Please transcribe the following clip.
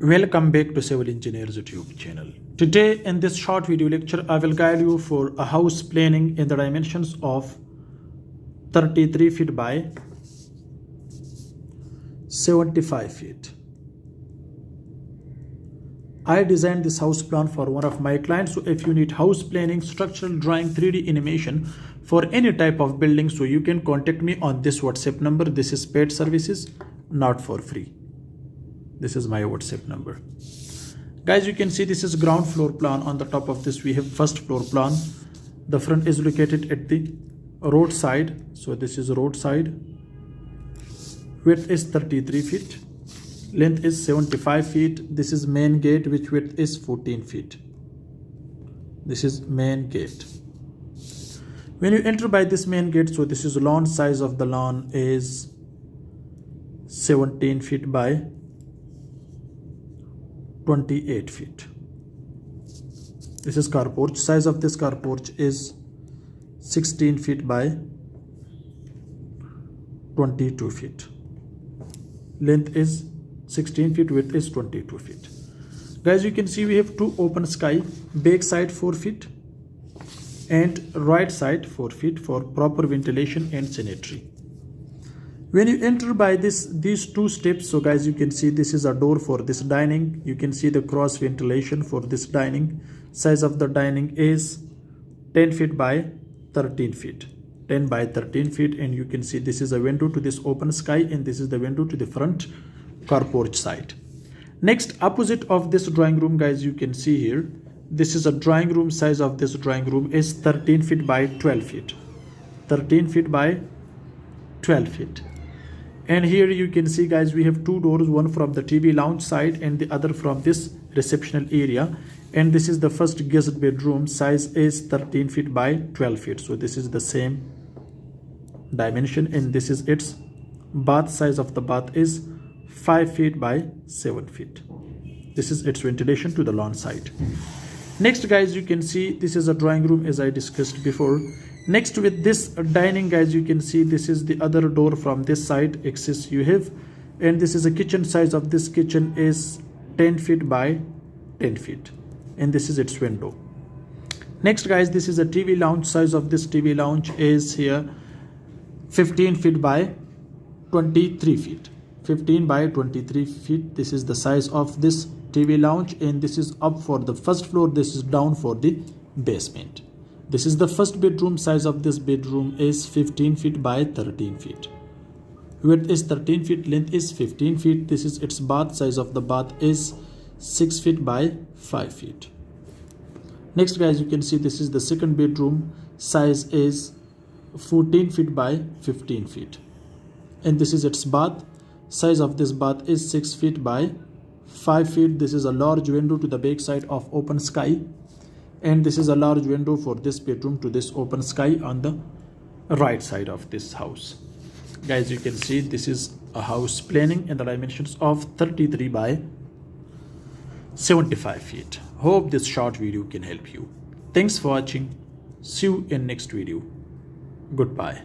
Welcome back to Civil Engineers YouTube channel. Today in this short video lecture, I will guide you for a house planning in the dimensions of 33 feet by 75 feet. I designed this house plan for one of my clients. So if you need house planning, structural drawing, 3D animation for any type of building, so you can contact me on this WhatsApp number. This is paid services, not for free. This is my WhatsApp number. Guys, you can see this is ground floor plan. On the top of this we have first floor plan. The front is located at the road side. So this is road side. Width is 33 feet. Length is 75 feet. This is main gate, which width is 14 feet. This is main gate. When you enter by this main gate, so this is lawn. Size of the lawn is 17 feet by 28 feet. This is car porch. Size of this car porch is 16 feet by 22 feet. Length is 16 feet, width is 22 feet. Guys, you can see we have two open sky, back side 4 feet and right side 4 feet for proper ventilation and sanitary. When you enter by these two steps, so guys, you can see this is a door for this dining. You can see the cross ventilation for this dining. Size of the dining is 10 feet by 13 feet. 10 by 13 feet, and you can see this is a window to this open sky, and this is the window to the front car porch side. Next, opposite of this drawing room, guys, you can see here, this is a drawing room. Size of this drawing room is 13 feet by 12 feet. 13 feet by 12 feet. And here you can see, guys, we have two doors, one from the TV lounge side and the other from this receptional area. And this is the first guest bedroom. Size is 13 feet by 12 feet. So this is the same dimension, and this is its bath. Size of the bath is 5 feet by 7 feet. This is its ventilation to the lawn side. Next, guys, you can see this is a drawing room, as I discussed before. Next, with this dining, guys, you can see this is the other door from this side access you have, and this is a kitchen. Size of this kitchen is 10 feet by 10 feet, and this is its window. Next, guys, this is a TV lounge. Size of this TV lounge is here 15 feet by 23 feet. 15 by 23 feet. This is the size of this TV lounge, and this is up for the first floor. This is down for the basement. This is the first bedroom. Size of this bedroom is 15 feet by 13 feet. Width is 13 feet, length is 15 feet. This is its bath. Size of the bath is 6 feet by 5 feet. Next, guys, you can see this is the second bedroom. Size is 14 feet by 15 feet. And this is its bath. Size of this bath is 6 feet by 5 feet. This is a large window to the back side of open sky. And this is a large window for this bedroom to this open sky on the right side of this house. Guys, you can see this is a house planning in the dimensions of 33 by 75 feet. Hope this short video can help you. Thanks for watching. See you in next video. Goodbye.